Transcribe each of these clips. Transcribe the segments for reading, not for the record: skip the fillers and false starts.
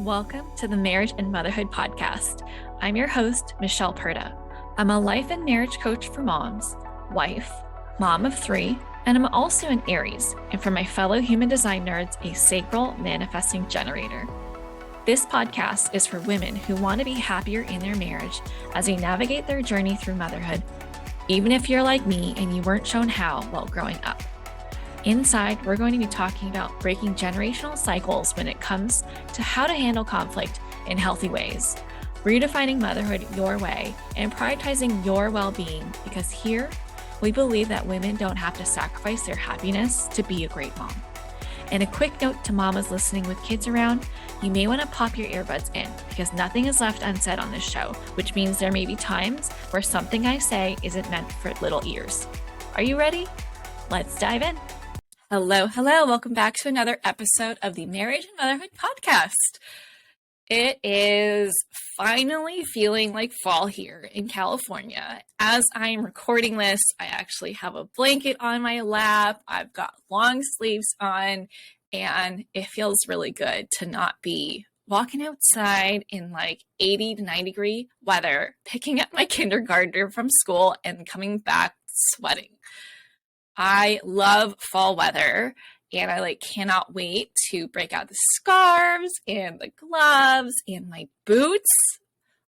Welcome to the Marriage and Motherhood podcast. I'm your host, Michelle Perda. I'm a life and marriage coach for moms, wife, mom of 3, and I'm also an Aries, and for my fellow human design nerds, a sacral manifesting generator. This podcast is for women who want to be happier in their marriage as they navigate their journey through motherhood, even if you're like me and you weren't shown how while growing up. Inside, we're going to be talking about breaking generational cycles when it comes to how to handle conflict in healthy ways, redefining motherhood your way, and prioritizing your well-being, because here, we believe that women don't have to sacrifice their happiness to be a great mom. And a quick note to mamas listening with kids around, you may want to pop your earbuds in because nothing is left unsaid on this show, which means there may be times where something I say isn't meant for little ears. Are you ready? Let's dive in. Hello. Welcome back to another episode of the Marriage and Motherhood podcast. It is finally feeling like fall here in California. As I'm recording this, I actually have a blanket on my lap. I've got long sleeves on, and it feels really good to not be walking outside in like 80 to 90 degree weather, picking up my kindergartner from school and coming back sweating. I love fall weather, and I cannot wait to break out the scarves and the gloves and my boots.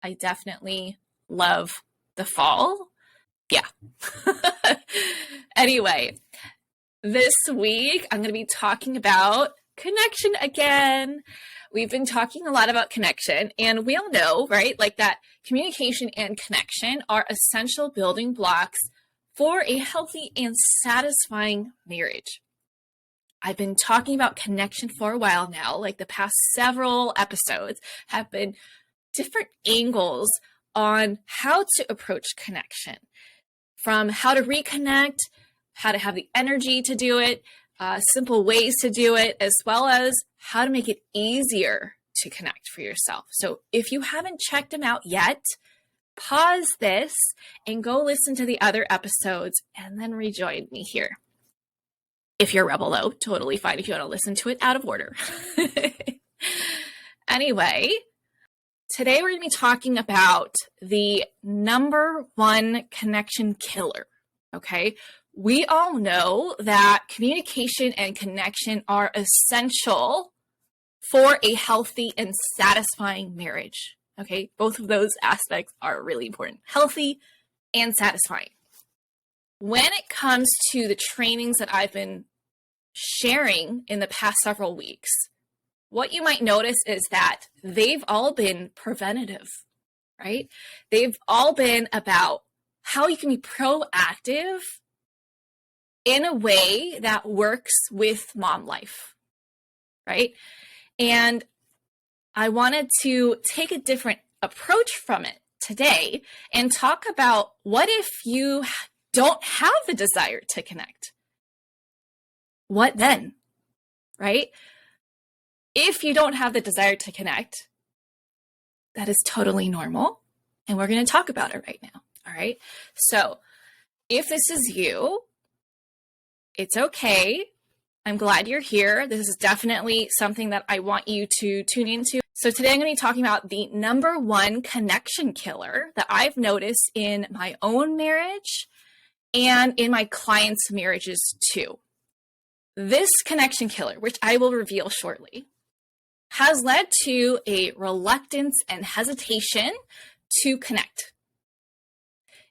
I definitely love the fall. Yeah. Anyway, this week I'm going to be talking about connection again. We've been talking a lot about connection, and we all know, right? That communication and connection are essential building blocks for a healthy and satisfying marriage. I've been talking about connection for a while now. The past several episodes have been different angles on how to approach connection, from how to reconnect, how to have the energy to do it, simple ways to do it, as well as how to make it easier to connect for yourself. So if you haven't checked them out yet, pause this and go listen to the other episodes and then rejoin me here. If you're a rebel, though, totally fine if you want to listen to it out of order. Anyway, today we're going to be talking about the number one connection killer, okay? We all know that communication and connection are essential for a healthy and satisfying marriage. Okay, both of those aspects are really important. Healthy and satisfying. When it comes to the trainings that I've been sharing in the past several weeks, what you might notice is that they've all been preventative, right? They've all been about how you can be proactive in a way that works with mom life, right? And I wanted to take a different approach from it today and talk about what if you don't have the desire to connect? What then, right? If you don't have the desire to connect, that is totally normal. And we're going to talk about it right now. All right. So if this is you, it's okay. I'm glad you're here. This is definitely something that I want you to tune into. So today I'm going to be talking about the number one connection killer that I've noticed in my own marriage and in my clients' marriages too. This connection killer, which I will reveal shortly, has led to a reluctance and hesitation to connect.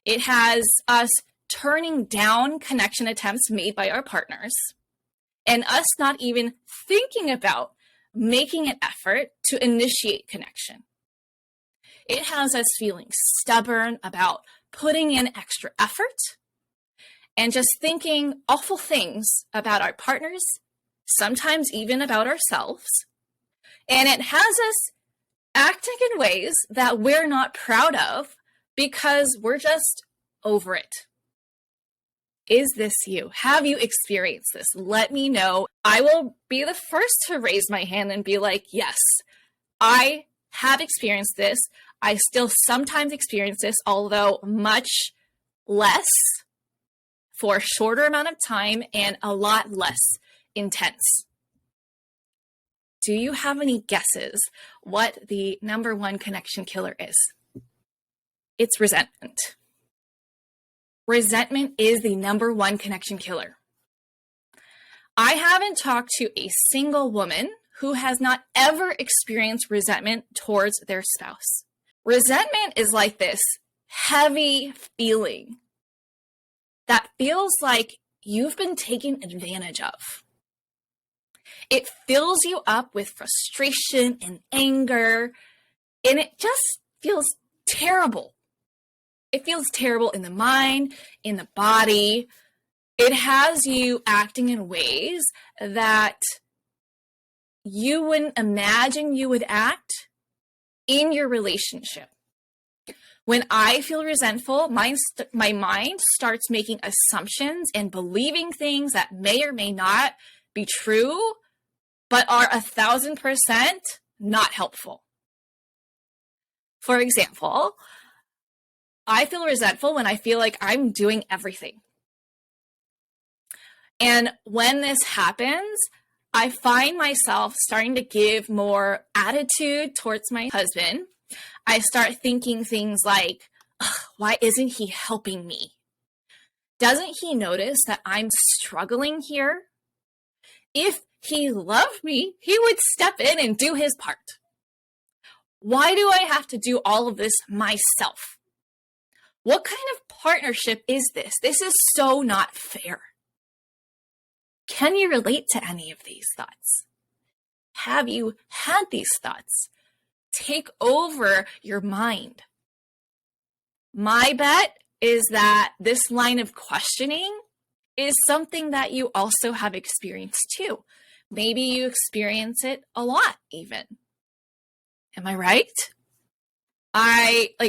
It has us turning down connection attempts made by our partners, and us not even thinking about making an effort to initiate connection. It has us feeling stubborn about putting in extra effort and just thinking awful things about our partners, sometimes even about ourselves. And it has us acting in ways that we're not proud of because we're just over it. Is this you? Have you experienced this? Let me know. I will be the first to raise my hand and be like, yes, I have experienced this. I still sometimes experience this, although much less, for a shorter amount of time and a lot less intense. Do you have any guesses what the number one connection killer is? It's resentment. Resentment is the number one connection killer. I haven't talked to a single woman who has not ever experienced resentment towards their spouse. Resentment is like this heavy feeling that feels like you've been taken advantage of. It fills you up with frustration and anger, and it just feels terrible. It feels terrible in the mind, in the body. It has you acting in ways that you wouldn't imagine you would act in your relationship. When I feel resentful, my mind starts making assumptions and believing things that may or may not be true, but are 1,000% not helpful. For example, I feel resentful when I feel like I'm doing everything. And when this happens, I find myself starting to give more attitude towards my husband. I start thinking things like, why isn't he helping me? Doesn't he notice that I'm struggling here? If he loved me, he would step in and do his part. Why do I have to do all of this myself? What kind of partnership is this? This is so not fair. Can you relate to any of these thoughts? Have you had these thoughts take over your mind? My bet is that this line of questioning is something that you also have experienced too. Maybe you experience it a lot even. Am I right?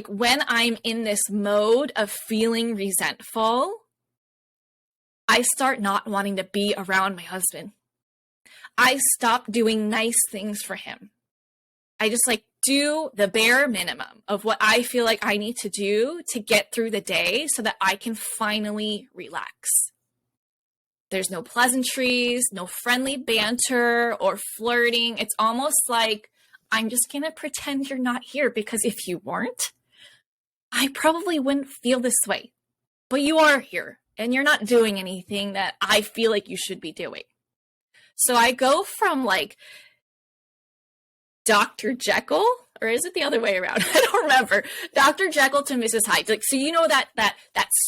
When I'm in this mode of feeling resentful, I start not wanting to be around my husband. I stop doing nice things for him. I just do the bare minimum of what I feel like I need to do to get through the day so that I can finally relax. There's no pleasantries, no friendly banter or flirting. It's almost like I'm just going to pretend you're not here, because if you weren't, I probably wouldn't feel this way. But you are here and you're not doing anything that I feel like you should be doing. So I go from Dr. Jekyll, or is it the other way around? I don't remember. Dr. Jekyll to Mrs. Hyde. So you know that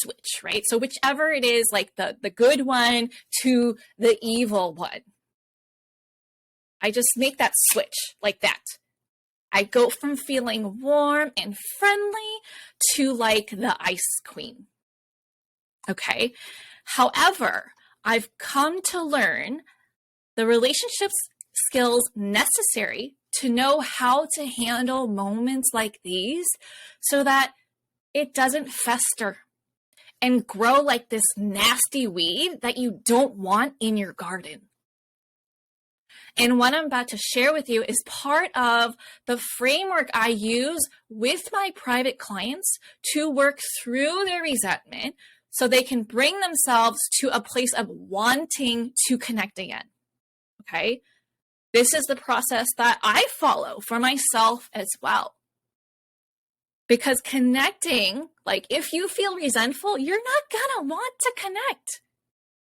switch, right? So whichever it is, the good one to the evil one. I just make that switch like that. I go from feeling warm and friendly to the ice queen. Okay. However, I've come to learn the relationships skills necessary to know how to handle moments like these so that it doesn't fester and grow like this nasty weed that you don't want in your garden. And what I'm about to share with you is part of the framework I use with my private clients to work through their resentment so they can bring themselves to a place of wanting to connect again. Okay? This is the process that I follow for myself as well. Because connecting, if you feel resentful, you're not gonna want to connect.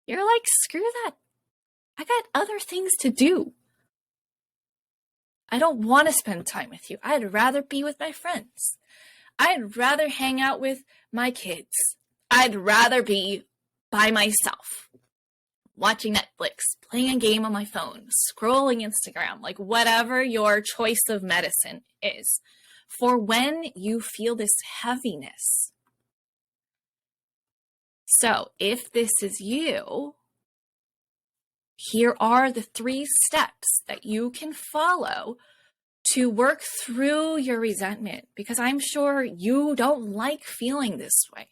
You're like, screw that. I got other things to do. I don't want to spend time with you. I'd rather be with my friends. I'd rather hang out with my kids. I'd rather be by myself, watching Netflix, playing a game on my phone, scrolling Instagram, whatever your choice of medicine is, for when you feel this heaviness. So if this is you, here are the 3 steps that you can follow to work through your resentment, because I'm sure you don't like feeling this way,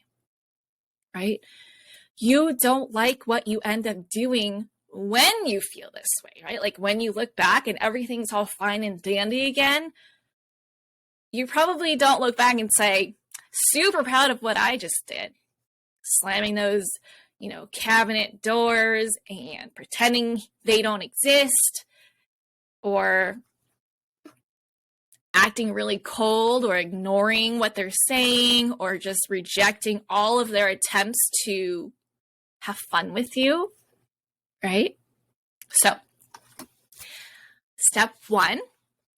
right? You don't like what you end up doing when you feel this way, right? When you look back and everything's all fine and dandy again, you probably don't look back and say, super proud of what I just did. Slamming those, cabinet doors and pretending they don't exist, or acting really cold or ignoring what they're saying or just rejecting all of their attempts to have fun with you, right? So, step 1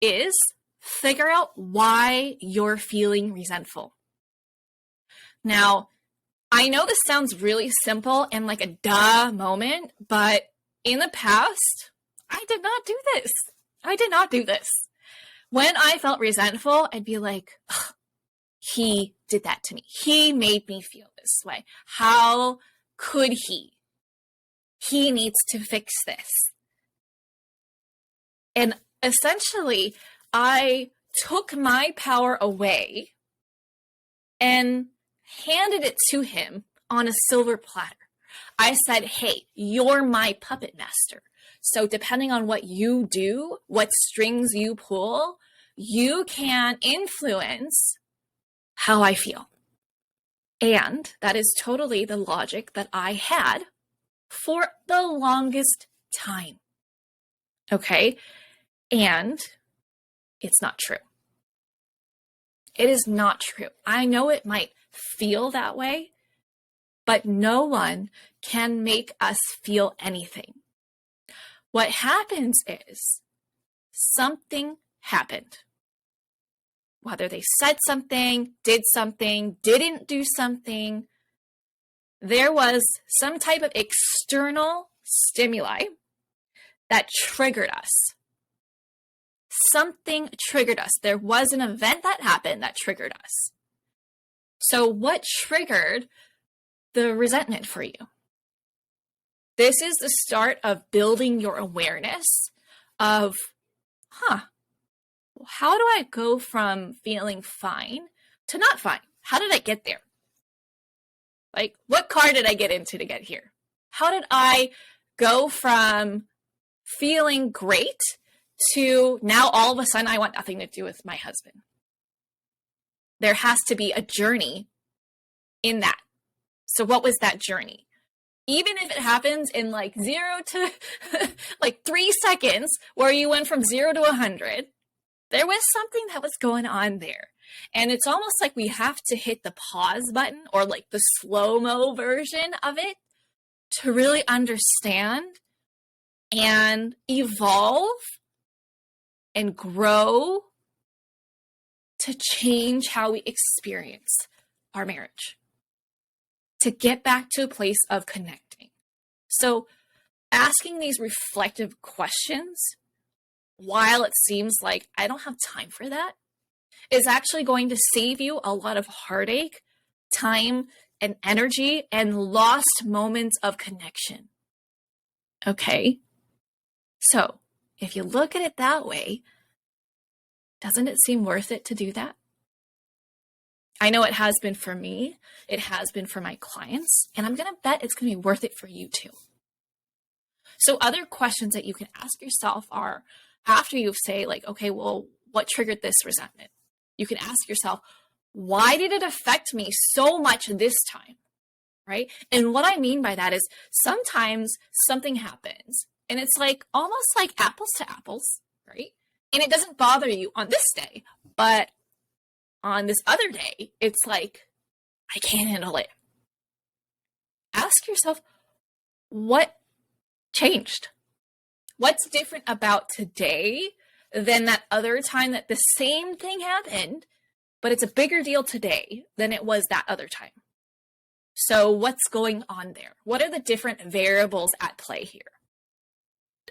is figure out why you're feeling resentful. Now, I know this sounds really simple and like a duh moment, but in the past, I did not do this. When I felt resentful, I'd be like, he did that to me. He made me feel this way. How could he? He needs to fix this. And essentially, I took my power away and handed it to him on a silver platter. I said, hey, you're my puppet master. So depending on what you do, what strings you pull, you can influence how I feel. And that is totally the logic that I had for the longest time. Okay? And it's not true. It is not true. I know it might feel that way, but no one can make us feel anything. What happens is something happened. Whether they said something, did something, didn't do something, there was some type of external stimuli that triggered us. Something triggered us. There was an event that happened that triggered us. So what triggered the resentment for you? This is the start of building your awareness of, how do I go from feeling fine to not fine? How did I get there? Like, what car did I get into to get here? How did I go from feeling great to now all of a sudden I want nothing to do with my husband? There has to be a journey in that. So what was that journey? Even if it happens in like 0 to like 3 seconds where you went from 0 to 100, there was something that was going on there. And it's almost like we have to hit the pause button or like the slow-mo version of it to really understand and evolve and grow to change how we experience our marriage, to get back to a place of connecting. So asking these reflective questions, while it seems like I don't have time for that, is actually going to save you a lot of heartache, time, and energy, and lost moments of connection. Okay? So, if you look at it that way, doesn't it seem worth it to do that? I know it has been for me. It has been for my clients. And I'm going to bet it's going to be worth it for you too. So other questions that you can ask yourself are, after you say like, okay, well, what triggered this resentment? You can ask yourself, why did it affect me so much this time? Right? And what I mean by that is sometimes something happens and it's like almost like apples to apples, right? And it doesn't bother you on this day, but on this other day, it's like, I can't handle it. Ask yourself, what changed? What's different about today than that other time that the same thing happened, but it's a bigger deal today than it was that other time? So what's going on there? What are the different variables at play here?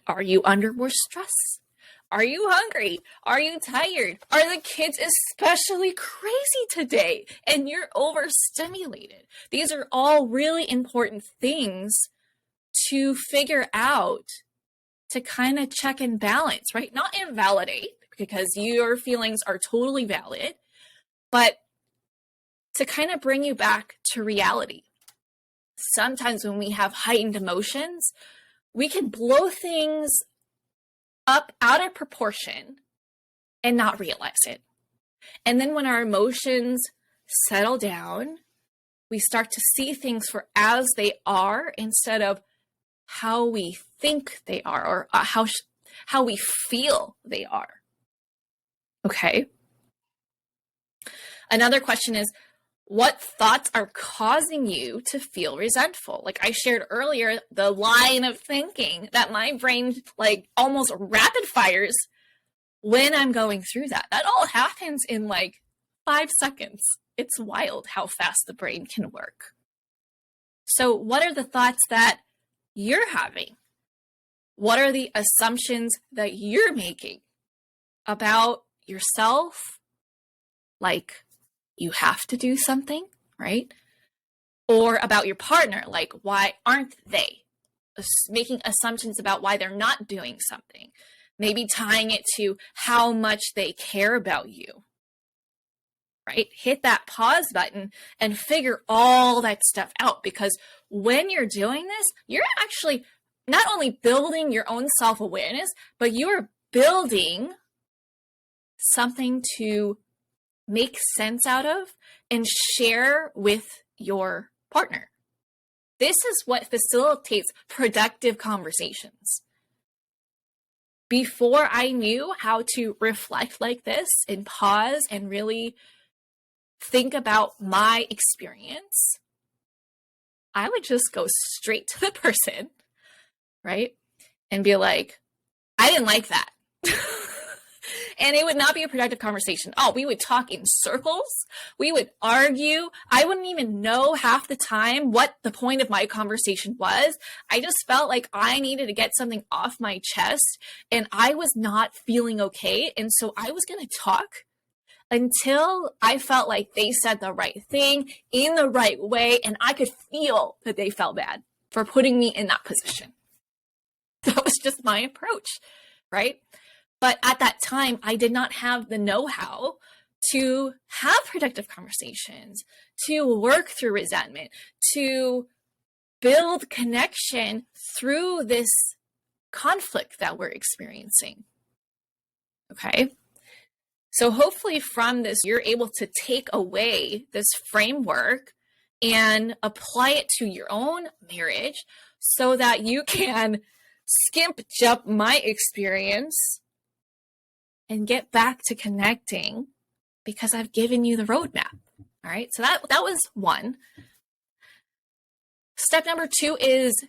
Are you under more stress? Are you hungry? Are you tired? Are the kids especially crazy today and you're overstimulated? These are all really important things to figure out, to kind of check and balance, right? Not invalidate, because your feelings are totally valid, but to kind of bring you back to reality. Sometimes when we have heightened emotions, we can blow things up out of proportion and not realize it. And then when our emotions settle down, we start to see things for as they are instead of how we think they are, or how we feel they are. Okay. Another question is, what thoughts are causing you to feel resentful? Like I shared earlier, the line of thinking that my brain like almost rapid fires when I'm going through that. That all happens in like 5 seconds. It's wild how fast the brain can work. So what are the thoughts that you're having? What are the assumptions that you're making about yourself? Like you have to do something, right? Or about your partner, like why aren't they? Making assumptions about why they're not doing something. Maybe tying it to how much they care about you, right? Hit that pause button and figure all that stuff out, because when you're doing this, you're actually not only building your own self-awareness, but you're building something to make sense out of and share with your partner. This is what facilitates productive conversations. Before I knew how to reflect like this and pause and really think about my experience, I would just go straight to the person, right? And be like, I didn't like that. And it would not be a productive conversation. Oh, we would talk in circles. We would argue. I wouldn't even know half the time what the point of my conversation was. I just felt like I needed to get something off my chest and I was not feeling okay. And so I was going to talk until I felt like they said the right thing in the right way. And I could feel that they felt bad for putting me in that position. That was just my approach, right? But at that time, I did not have the know-how to have productive conversations, to work through resentment, to build connection through this conflict that we're experiencing. Okay? So hopefully from this, you're able to take away this framework and apply it to your own marriage so that you can skimp jump my experience and get back to connecting, because I've given you the roadmap. All right. So that was one. Step number 2 is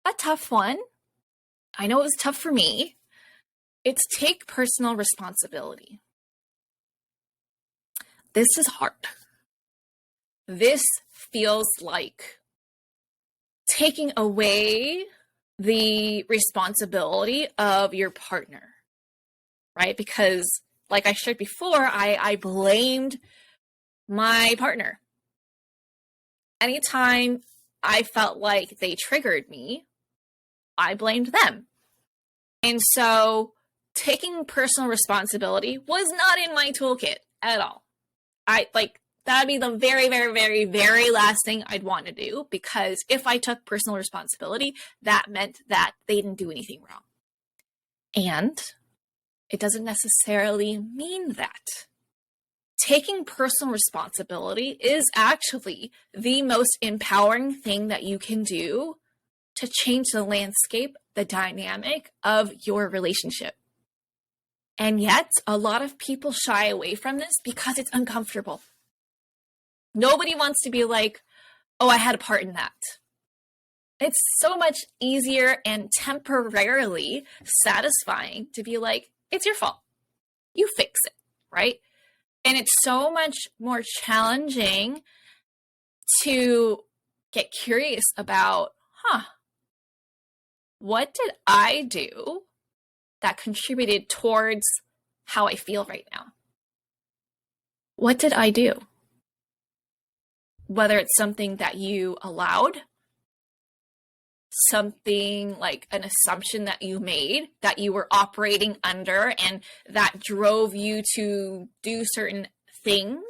a tough one. I know it was tough for me. It's take personal responsibility. This is hard. This feels like taking away the responsibility of your partner. Right? Because like I shared before, I blamed my partner. Anytime I felt like they triggered me, I blamed them. And so taking personal responsibility was not in my toolkit at all. That'd be the very, very, very, very last thing I'd want to do, because if I took personal responsibility, that meant that they didn't do anything wrong. And it doesn't necessarily mean that. Taking personal responsibility is actually the most empowering thing that you can do to change the landscape, the dynamic of your relationship. And yet, a lot of people shy away from this because it's uncomfortable. Nobody wants to be like, oh, I had a part in that. It's so much easier and temporarily satisfying to be like, it's your fault. You fix it, right? And it's so much more challenging to get curious about, what did I do that contributed towards how I feel right now? What did I do? Whether it's something that you allowed, something like an assumption that you made that you were operating under and that drove you to do certain things,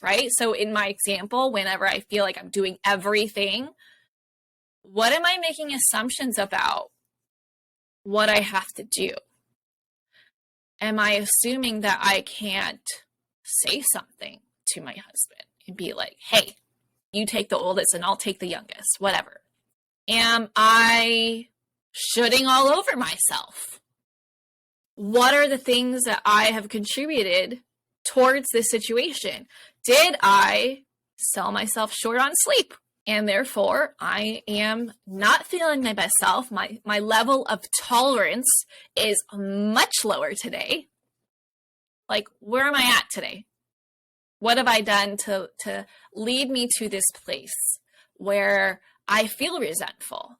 right? So in my example, whenever I feel like I'm doing everything, what am I making assumptions about what I have to do? Am I assuming that I can't say something to my husband and be like, hey, you take the oldest and I'll take the youngest, whatever? Am I shooting all over myself What are the things that I have contributed towards this situation? Did I sell myself short on sleep? And therefore, I am not feeling my best self. My level of tolerance is much lower today. Like, where am I at today? What have I done to lead me to this place where I feel resentful,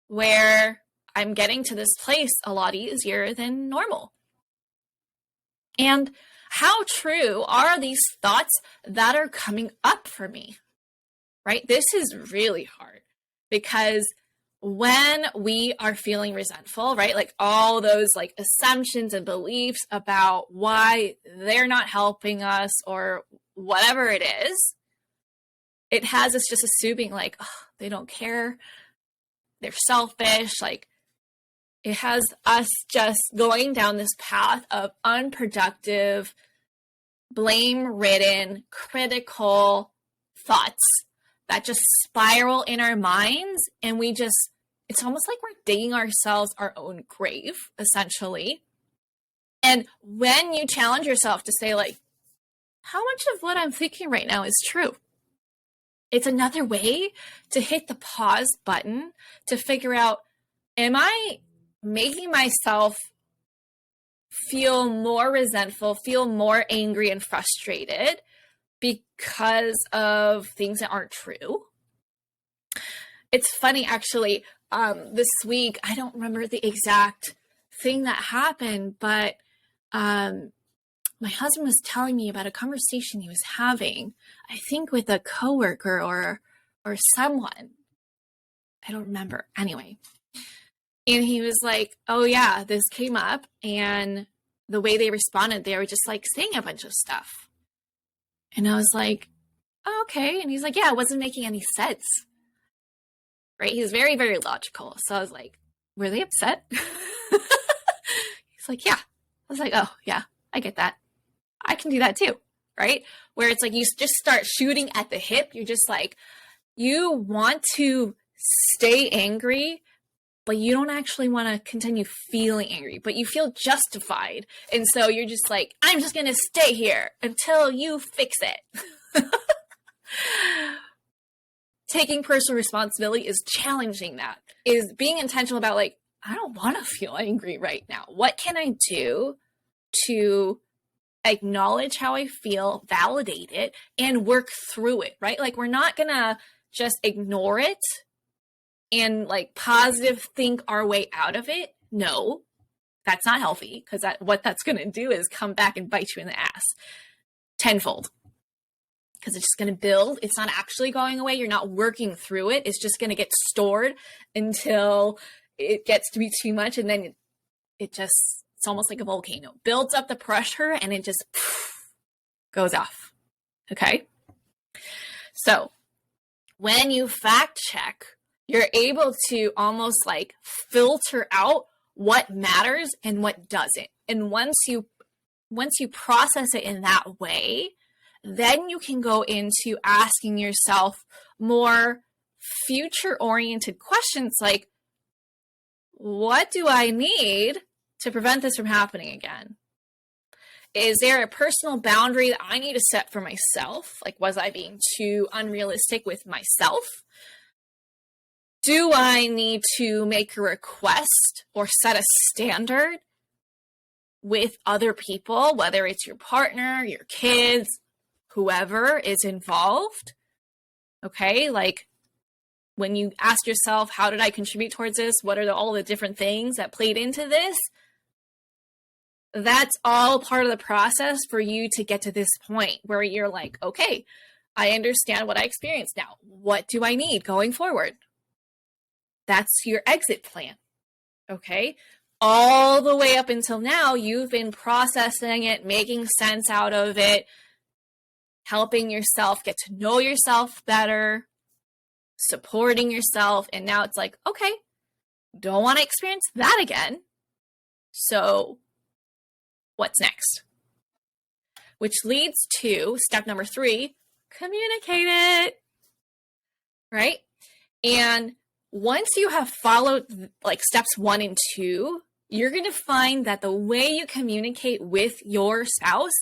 where I'm getting to this place a lot easier than normal? And how true are these thoughts that are coming up for me? Right? This is really hard because when we are feeling resentful, right? Like all those like assumptions and beliefs about why they're not helping us or whatever it is, it has us just assuming like, oh, they don't care. They're selfish. Like it has us just going down this path of unproductive, blame-ridden, critical thoughts that just spiral in our minds, and it's almost like we're digging ourselves our own grave, essentially. And when you challenge yourself to say, like, how much of what I'm thinking right now is true? It's another way to hit the pause button to figure out, am I making myself feel more resentful, feel more angry and frustrated because of things that aren't true? It's funny, actually, this week, I don't remember the exact thing that happened, but my husband was telling me about a conversation he was having, I think with a coworker or someone. I don't remember. Anyway. And he was like, oh yeah, this came up, and the way they responded, they were just like saying a bunch of stuff. And I was like, oh, okay. And he's like, yeah, it wasn't making any sense. Right? He's very, very logical. So I was like, were they upset? He's like, yeah. I was like, oh, yeah, I get that. I can do that too. Right? Where it's like you just start shooting at the hip. You're just like, you want to stay angry, but you don't actually want to continue feeling angry, but you feel justified. And so you're just like, I'm just going to stay here until you fix it. Taking personal responsibility is challenging that, is being intentional about like, I don't want to feel angry right now. What can I do to acknowledge how I feel, validate it, and work through it, right? Like we're not going to just ignore it and like positive think our way out of it. No, that's not healthy, because what that's going to do is come back and bite you in the ass tenfold, because it's just going to build. It's not actually going away. You're not working through it. It's just going to get stored until it gets to be too much. And then it's almost like a volcano, builds up the pressure and it just goes off. Okay. So when you fact check, you're able to almost like filter out what matters and what doesn't. And once you process it in that way, then you can go into asking yourself more future-oriented questions like, what do I need to prevent this from happening again? Is there a personal boundary that I need to set for myself? Like, was I being too unrealistic with myself? Do I need to make a request or set a standard with other people, whether it's your partner, your kids, whoever is involved? Okay, like when you ask yourself, how did I contribute towards this? What are all the different things that played into this? That's all part of the process for you to get to this point where you're like, okay, I understand what I experienced now. What do I need going forward? That's your exit plan. Okay. All the way up until now, you've been processing it, making sense out of it, helping yourself get to know yourself better, supporting yourself. And now it's like, okay, don't want to experience that again. So what's next? Which leads to step number 3, communicate it, right? And once you have followed like steps 1 and 2, you're going to find that the way you communicate with your spouse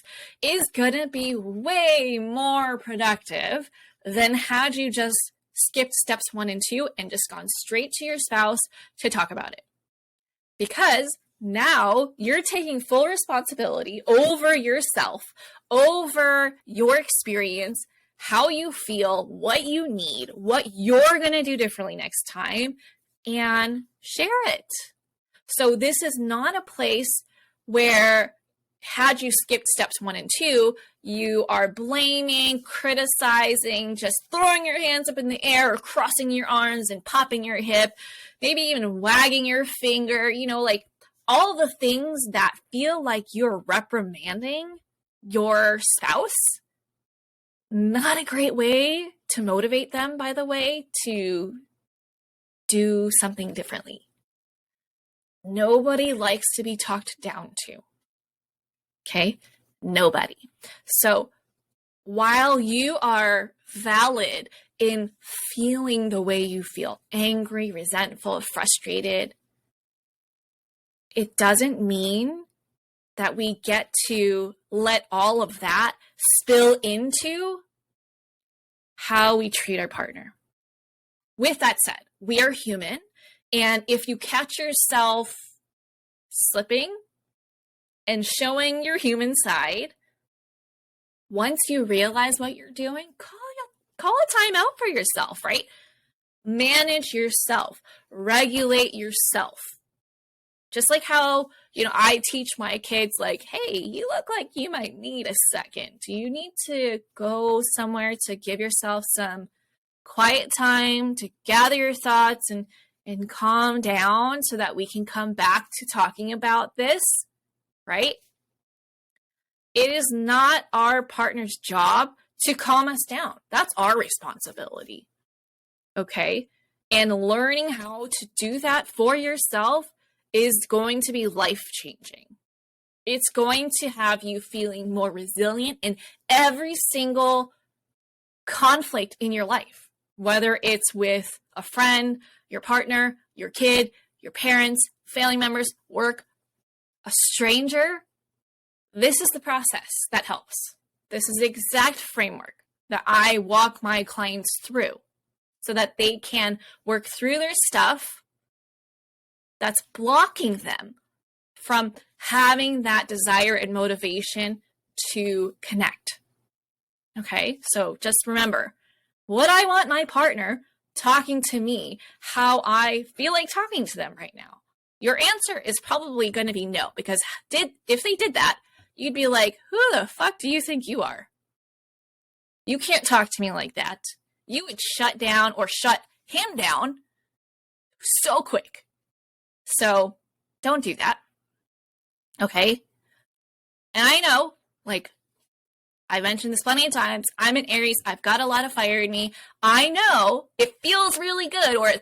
is going to be way more productive than had you just skipped steps 1 and 2 and just gone straight to your spouse to talk about it. Because now you're taking full responsibility over yourself, over your experience, how you feel, what you need, what you're going to do differently next time, and share it. So this is not a place where, had you skipped steps 1 and 2, you are blaming, criticizing, just throwing your hands up in the air or crossing your arms and popping your hip, maybe even wagging your finger, like all the things that feel like you're reprimanding your spouse. Not a great way to motivate them, by the way, to do something differently. Nobody likes to be talked down to. Okay? Nobody. So while you are valid in feeling the way you feel, angry, resentful, frustrated, it doesn't mean that we get to let all of that spill into how we treat our partner. With that said, we are human, and if you catch yourself slipping and showing your human side, once you realize what you're doing, call a time out for yourself, right? Manage yourself, regulate yourself. Just like how, I teach my kids, like, hey, you look like you might need a second. Do you need to go somewhere to give yourself some quiet time to gather your thoughts and calm down so that we can come back to talking about this, right? It is not our partner's job to calm us down. That's our responsibility, okay? And learning how to do that for yourself is going to be life-changing. It's going to have you feeling more resilient in every single conflict in your life, whether it's with a friend, your partner, your kid, your parents, family members, work, a stranger. This is the process that helps. This is the exact framework that I walk my clients through so that they can work through their stuff that's blocking them from having that desire and motivation to connect. Okay, so just remember, would I want my partner talking to me how I feel like talking to them right now? Your answer is probably going to be no, because if they did that, you'd be like, who the fuck do you think you are? You can't talk to me like that. You would shut down or shut him down so quick. So don't do that. Okay? And I know, like, I mentioned this plenty of times, I'm an Aries, I've got a lot of fire in me. I know it feels really good, or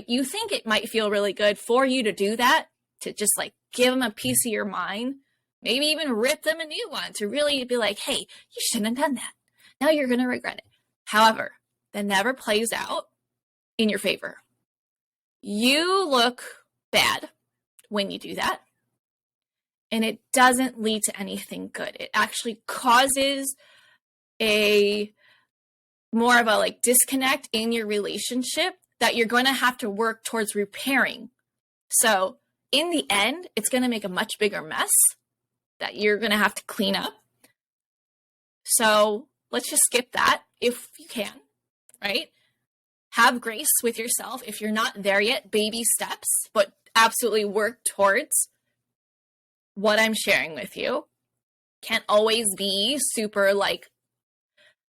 you think it might feel really good for you to do that, to just like give them a piece of your mind, maybe even rip them a new one, to really be like, hey, you shouldn't have done that. Now you're going to regret it. However, that never plays out in your favor. You look bad when you do that. And it doesn't lead to anything good. It actually causes more of a disconnect in your relationship that you're going to have to work towards repairing. So in the end, it's going to make a much bigger mess that you're going to have to clean up. So let's just skip that if you can, right? Have grace with yourself. If you're not there yet, baby steps, but absolutely work towards what I'm sharing with you. Can't always be super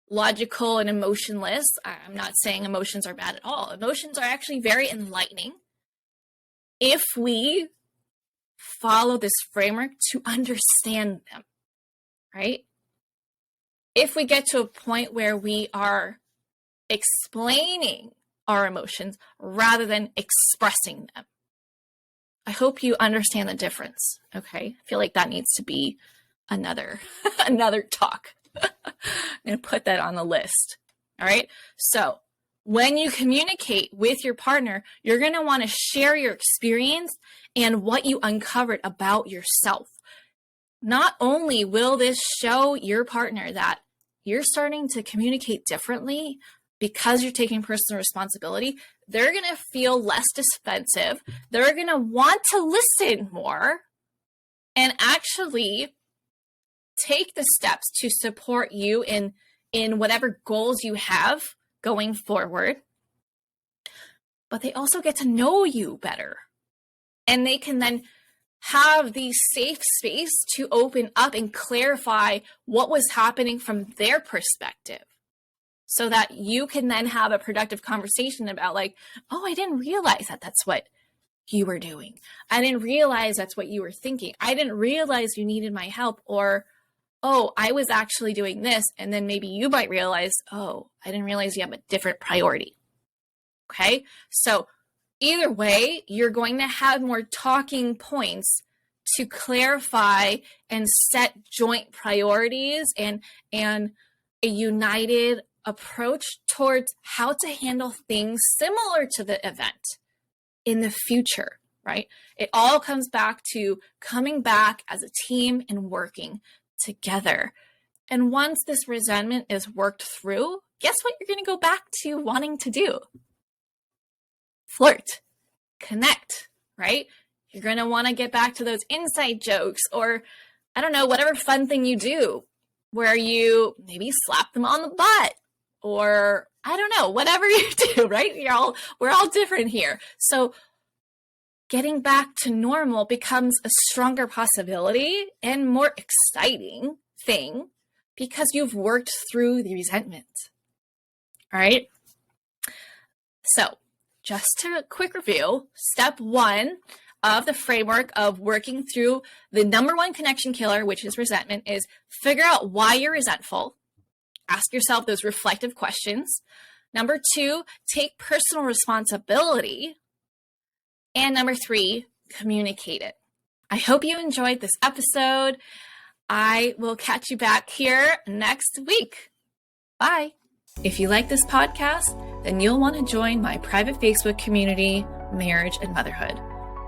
logical and emotionless. I'm not saying emotions are bad at all. Emotions are actually very enlightening if we follow this framework to understand them, right? If we get to a point where we are explaining our emotions rather than expressing them. I hope you understand the difference, okay? I feel like that needs to be another talk. I'm going to put that on the list, all right? So When you communicate with your partner, you're going to want to share your experience and what you uncovered about yourself. Not only will this show your partner that you're starting to communicate differently because you're taking personal responsibility, they're going to feel less defensive. They're going to want to listen more and actually take the steps to support you in whatever goals you have going forward. But they also get to know you better. And they can then have the safe space to open up and clarify what was happening from their perspective, so that you can then have a productive conversation about like, oh, I didn't realize that that's what you were doing. I didn't realize that's what you were thinking. I didn't realize you needed my help. Or, oh, I was actually doing this. And then maybe you might realize, oh, I didn't realize you have a different priority. Okay. So either way, you're going to have more talking points to clarify and set joint priorities and a united approach towards how to handle things similar to the event in the future, right? It all comes back to coming back as a team and working together. And once this resentment is worked through, guess what you're going to go back to wanting to do? Flirt, connect, right? You're going to want to get back to those inside jokes, or I don't know, whatever fun thing you do where you maybe slap them on the butt, or I don't know, whatever you do, right? We're all different here. So getting back to normal becomes a stronger possibility and more exciting thing because you've worked through the resentment. All right. So just a quick review, step 1 of the framework of working through the number 1 connection killer, which is resentment, is figure out why you're resentful. Ask yourself those reflective questions. Number 2, take personal responsibility. And number 3, communicate it. I hope you enjoyed this episode. I will catch you back here next week. Bye. If you like this podcast, then you'll want to join my private Facebook community, Marriage and Motherhood.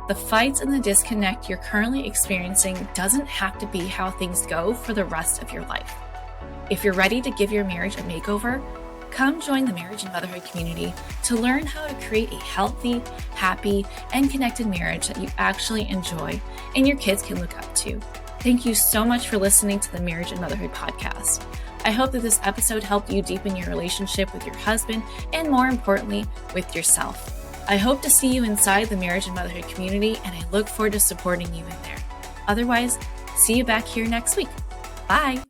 The fights and the disconnect you're currently experiencing doesn't have to be how things go for the rest of your life. If you're ready to give your marriage a makeover, come join the Marriage and Motherhood community to learn how to create a healthy, happy, and connected marriage that you actually enjoy and your kids can look up to. Thank you so much for listening to the Marriage and Motherhood podcast. I hope that this episode helped you deepen your relationship with your husband and, more importantly, with yourself. I hope to see you inside the Marriage and Motherhood community, and I look forward to supporting you in there. Otherwise, see you back here next week. Bye.